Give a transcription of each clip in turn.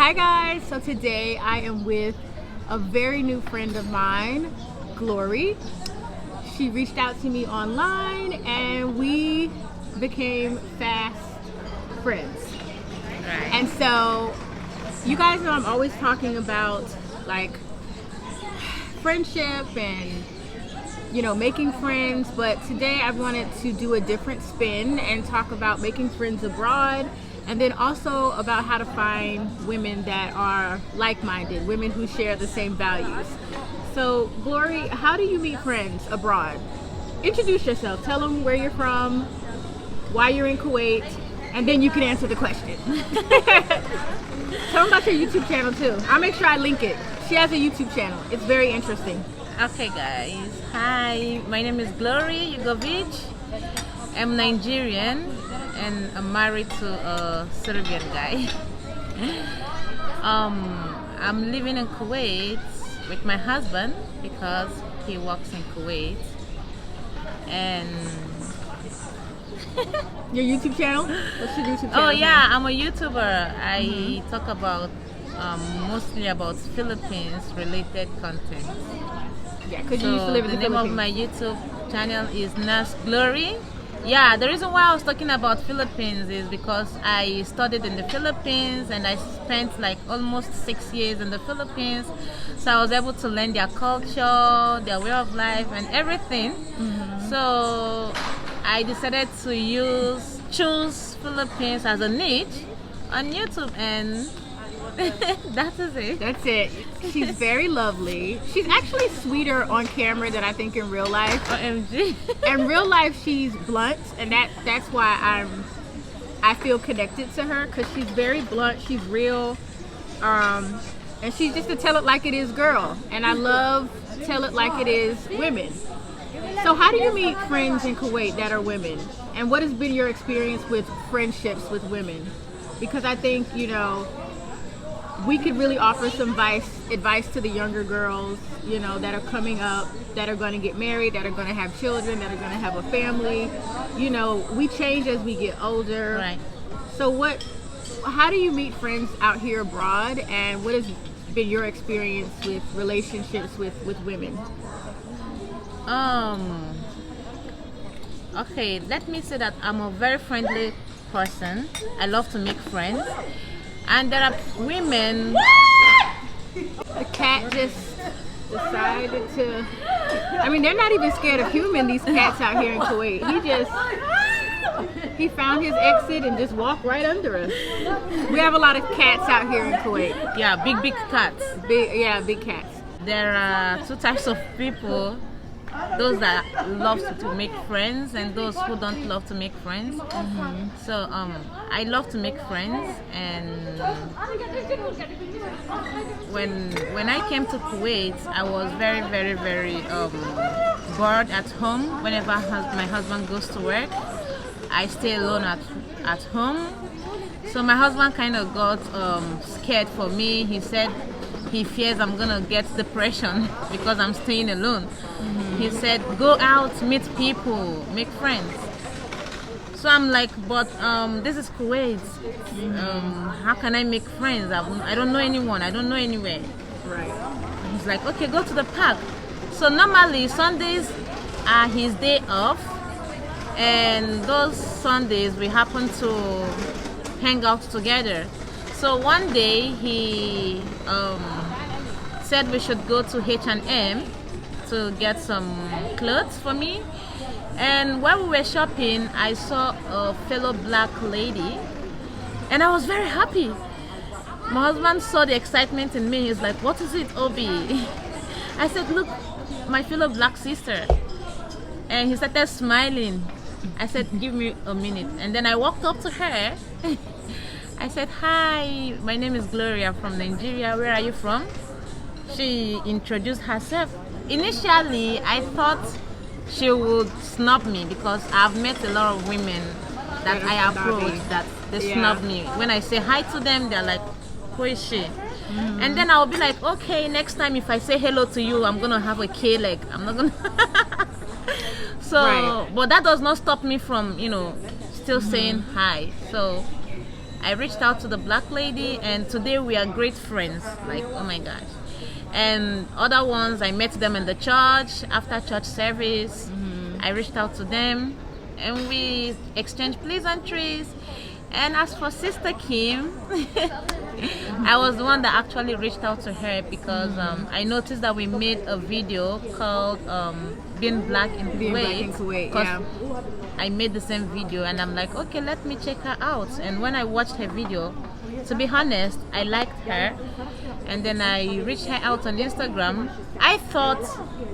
Hi guys, so today I am with a very new friend of mine, Glory. She reached out to me online and we became fast friends. Right. And so you guys know I'm always talking about like friendship and making friends, but today I wanted to do a different spin and talk about making friends abroad, and then also about how to find women that are like-minded, women who share the same values. So Glory, how do you meet friends abroad? Introduce yourself, tell them where you're from, why you're in Kuwait, and then you can answer the question. Tell them about your YouTube channel too. I'll make sure I link it. She has a YouTube channel. It's very interesting. Okay, guys. Hi, my name is Glory Yugovic. I'm Nigerian and I'm married to a Serbian guy. I'm living in Kuwait with my husband because he works in Kuwait. And your YouTube channel? What's your YouTube channel? Oh yeah, I'm a YouTuber. I talk about mostly about Philippines related content. Yeah, because you used to live in the name Philippines. of my YouTube channel is Nas Glory. Yeah, the reason why I was talking about Philippines is because I studied in the Philippines and I spent like almost 6 years in the Philippines. So I was able to learn their culture, their way of life and everything. So I decided to choose Philippines as a niche on YouTube, and that is it. That's it. She's very lovely. She's actually sweeter on camera than I think in real life. OMG. In real life, she's blunt, and that's why I feel connected to her, because she's very blunt. She's real, and she's just a tell it like it is girl. And I love tell it like it is women. So how do you meet friends in Kuwait that are women? And what has been your experience with friendships with women? Because I think, we could really offer some advice to the younger girls, that are coming up, that are going to get married, that are going to have children, that are going to have a family. We change as we get older. Right. So how do you meet friends out here abroad, and what has been your experience with relationships with women? Okay, let me say that I'm a very friendly person. I love to make friends. And there are women. The cat just decided to. I mean, they're not even scared of human, these cats out here in Kuwait. He found his exit and just walked right under us. We have a lot of cats out here in Kuwait. Yeah, big cats. Big cats. There are two types of people. Those that love to make friends and those who don't love to make friends. So I love to make friends, and when I came to Kuwait, I was very bored at home. Whenever my husband goes to work, I stay alone at home. So my husband kind of got scared for me. He said he fears I'm gonna get depression because I'm staying alone. He said, go out, meet people, make friends. So I'm like, but this is Kuwait. How can I make friends? I don't know anyone. I don't know anywhere. Right. He's like, okay, go to the park. So normally Sundays are his day off, and those Sundays we happen to hang out together. So one day he said we should go to H&M to get some clothes for me. And while we were shopping, I saw a fellow black lady, and I was very happy. My husband saw the excitement in me. He's like, what is it, Obi? I said, look, my fellow black sister. And he started smiling. I said, give me a minute. And then I walked up to her. I said, hi, my name is Gloria from Nigeria. Where are you from? She introduced herself. Initially, I thought she would snub me because I've met a lot of women that I approach that they snub me. When I say hi to them, they're like, who is she? And then I'll be like, okay, next time if I say hello to you, I'm gonna have a K leg. I'm not gonna. So, but that does not stop me from, still saying hi. So I reached out to the black lady, and today we are great friends. Like, oh my gosh. And other ones, I met them in the church after church service. I reached out to them, and we exchanged pleasantries. And as for Sister Kim, I was the one that actually reached out to her because I noticed that we made a video called Being Black in Kuwait. Yeah. I made the same video, and I'm like, okay, let me check her out. And when I watched her video, to be honest, I liked her. And then I reached her out on Instagram. I thought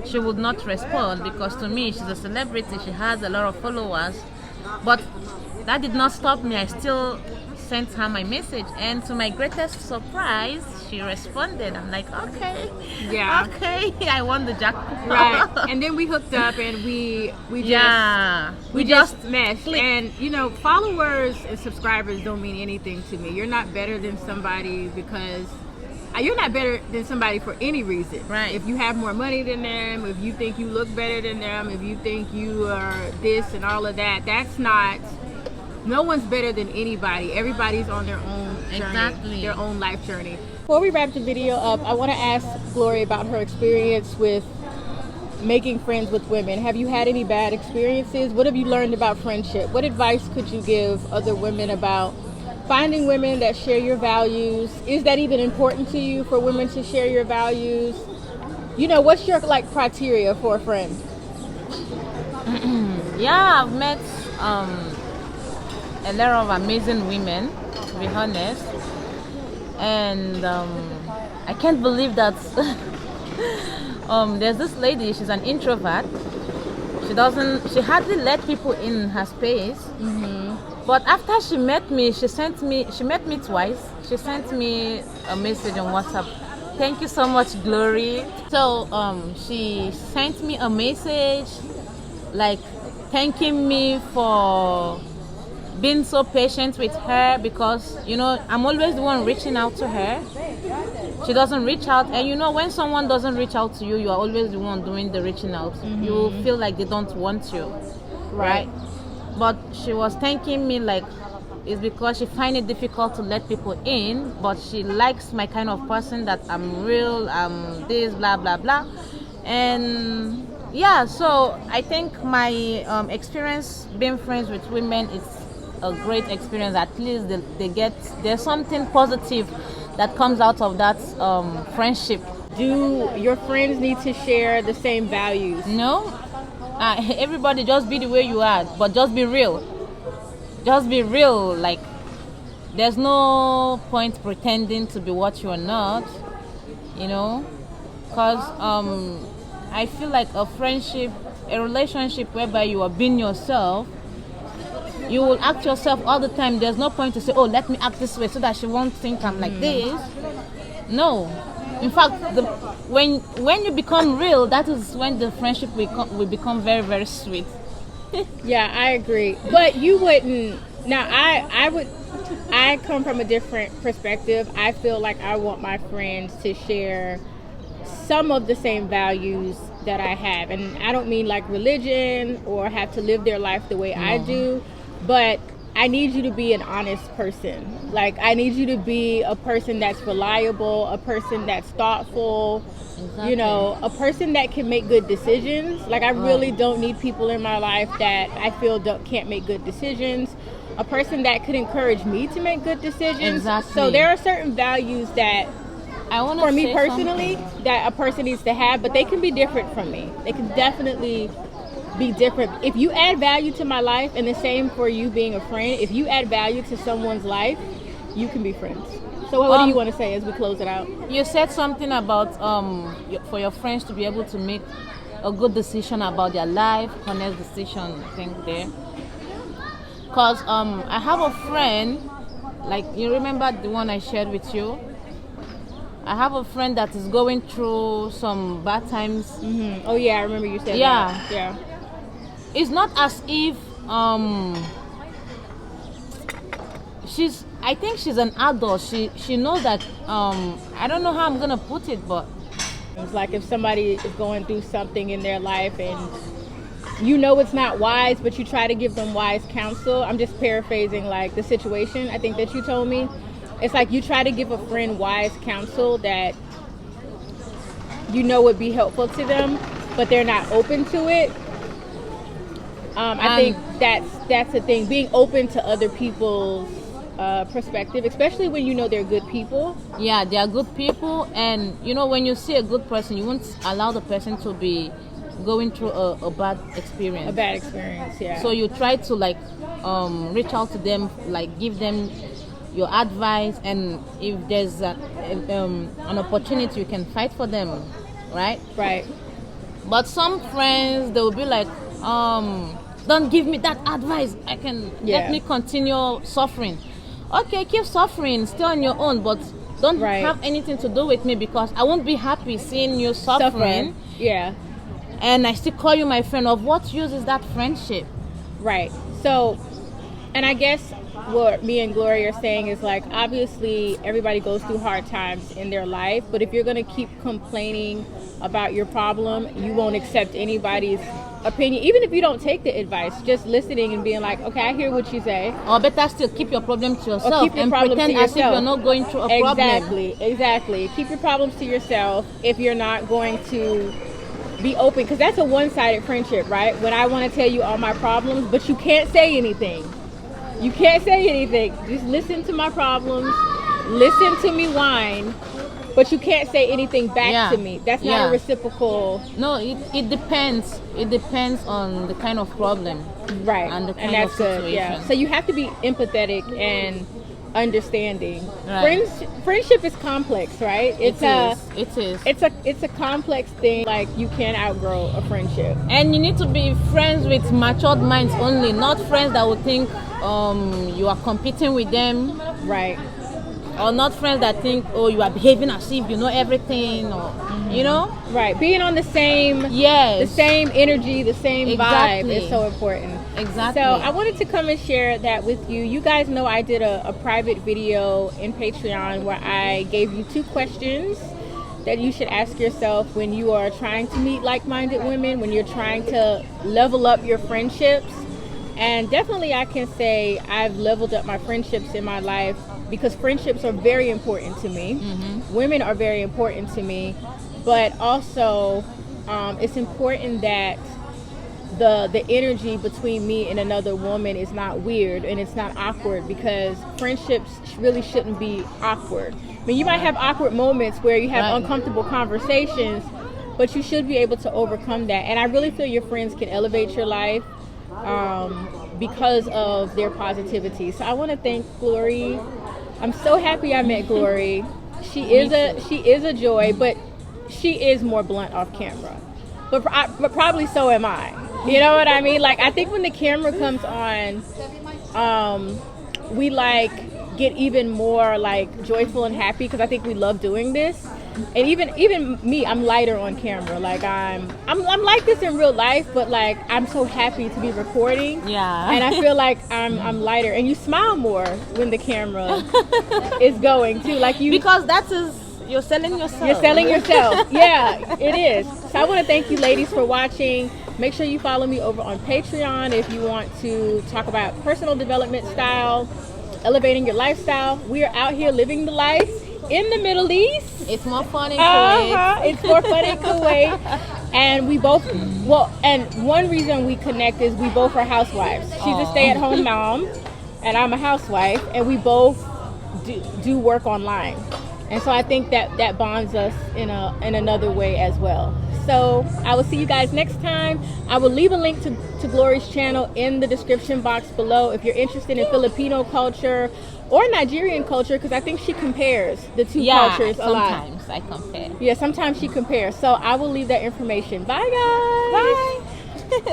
she would not respond because to me, she's a celebrity. She has a lot of followers. But that did not stop me. I still sent her my message, and to my greatest surprise, she responded. I'm like, okay, Yeah. okay, I won the jackpot. Right. And then we hooked up, and we just meshed. clicked. And you know, followers and subscribers don't mean anything to me. You're not better than somebody because you're not better than somebody for any reason. Right. If you have more money than them, if you think you look better than them, if you think you are this and all of that, that's not. No one's better than anybody. Everybody's on their own journey, Exactly. their own life journey. Before we wrap the video up, I want to ask Glory about her experience with making friends with women. Have you had any bad experiences? What have you learned about friendship? What advice could you give other women about finding women that share your values? Is that even important to you for women to share your values? You know, what's your criteria for a friend? Yeah, I've met a lot of amazing women, to be honest, and I can't believe that there's this lady. She's an introvert. She hardly let people in her space. But after she met me, she met me twice. She sent me a message on WhatsApp. Thank you so much, Glory. So she sent me a message like thanking me for being so patient with her because, you know, I'm always the one reaching out to her. She doesn't reach out, and you know, when someone doesn't reach out to you, you are always the one doing the reaching out. You feel like they don't want you, right? But she was thanking me like it's because she finds it difficult to let people in, but she likes my kind of person, that I'm real, I'm this, blah blah blah. And yeah, so I think my experience being friends with women is a great experience. At least there's something positive that comes out of that friendship. Do your friends need to share the same values? No, everybody just be the way you are, but just be real. Just be real. Like, there's no point pretending to be what you are not, you know, because I feel like a relationship whereby you are being yourself, you will act yourself all the time. There's no point to say, oh, let me act this way so that she won't think I'm like this. No. In fact, when you become real, that is when the friendship will become very, very sweet. Yeah, I agree. But you wouldn't. Now, I come from a different perspective. I feel like I want my friends to share some of the same values that I have. And I don't mean like religion or have to live their life the way I do. But I need you to be an honest person. Like, I need you to be a person that's reliable, a person that's thoughtful, you know, a person that can make good decisions. Like, I really don't need people in my life that I feel can't make good decisions. A person that could encourage me to make good decisions. Exactly. So there are certain values that, for me personally, that a person needs to have, but they can be different from me. They can definitely be different. If you add value to my life, and the same for you being a friend, if you add value to someone's life, you can be friends. So what do you want to say as we close it out? You said something about for your friends to be able to make a good decision about their life, honest decision, I think there. Because I have a friend, like, you remember the one I shared with you? I have a friend that is going through some bad times. Oh yeah, I remember you said that. Yeah. It's not as if I think she's an adult. She knows that I don't know how I'm gonna put it, but it's like if somebody is going through something in their life and you know it's not wise, but you try to give them wise counsel. I'm just paraphrasing like the situation I think that you told me. It's like you try to give a friend wise counsel that you know would be helpful to them, but they're not open to it. I think that's the thing, being open to other people's perspective, especially when you know they're good people. Yeah, they are good people, and you know, when you see a good person, you won't allow the person to be going through a bad experience. A bad experience, yeah. So you try to like reach out to them, like give them your advice, and if there's an opportunity, you can fight for them, right? Right. But some friends, they will be like, don't give me that advice. Let me continue suffering. Okay, keep suffering, stay on your own, but don't have anything to do with me, because I won't be happy seeing you suffering. Yeah. And I still call you my friend. Of what use is that friendship? Right. So, and I guess what me and Gloria are saying is like, obviously everybody goes through hard times in their life, but if you're going to keep complaining about your problem, you won't accept anybody's opinion, even if you don't take the advice. Just listening and being like, okay, I hear what you say. Or better still, keep your problem to yourself, or keep your and problems pretend to as if you're not going through a problem. Exactly. Keep your problems to yourself if you're not going to be open, because that's a one-sided friendship, right? When I want to tell you all my problems, but you can't say anything. You can't say anything. Just listen to my problems, listen to me whine, but you can't say anything back to me. That's not a reciprocal. No, it depends. It depends on the kind of problem, right? And the kind of situation. Yeah. So you have to be empathetic and understanding. Right. Friendship is complex, right? It is. It's a complex thing. Like, you can't outgrow a friendship. And you need to be friends with matured minds only, not friends that would think you are competing with them. Right. Or not friends that think, oh, you are behaving as if you know everything, or you know. Right. Being on the same energy, the same vibe is so important. Exactly. So I wanted to come and share that with you. You guys know I did a private video in Patreon where I gave you 2 questions that you should ask yourself when you are trying to meet like-minded women, when you're trying to level up your friendships. And definitely I can say I've leveled up my friendships in my life, because friendships are very important to me. Mm-hmm. Women are very important to me, but also it's important that the energy between me and another woman is not weird and it's not awkward, because friendships really shouldn't be awkward. I mean, you might have awkward moments where you have uncomfortable conversations, but you should be able to overcome that. And I really feel your friends can elevate your life because of their positivity. So I want to thank Glory. I'm so happy I met Glory. She is a joy, but she is more blunt off camera. But probably so am I. You know what I mean? Like, I think when the camera comes on, we like get even more like joyful and happy, because I think we love doing this. And even me, I'm lighter on camera. Like, I'm like this in real life, but like I'm so happy to be recording. Yeah. And I feel like I'm lighter. And you smile more when the camera is going too. Like, because you're selling yourself. You're selling yourself. Yeah, it is. So I want to thank you ladies for watching. Make sure you follow me over on Patreon if you want to talk about personal development style, elevating your lifestyle. We are out here living the life in the Middle East. It's more fun in Kuwait. It's more fun in Kuwait. And we both, and one reason we connect is we both are housewives. She's a stay-at-home mom, and I'm a housewife, and we both do work online. And so I think that bonds us in another way as well. So I will see you guys next time. I will leave a link to Glory's channel in the description box below if you're interested in Filipino culture or Nigerian culture, because I think she compares the two cultures a lot. Sometimes I compare. Yeah, sometimes she compares. So I will leave that information. Bye, guys. Bye.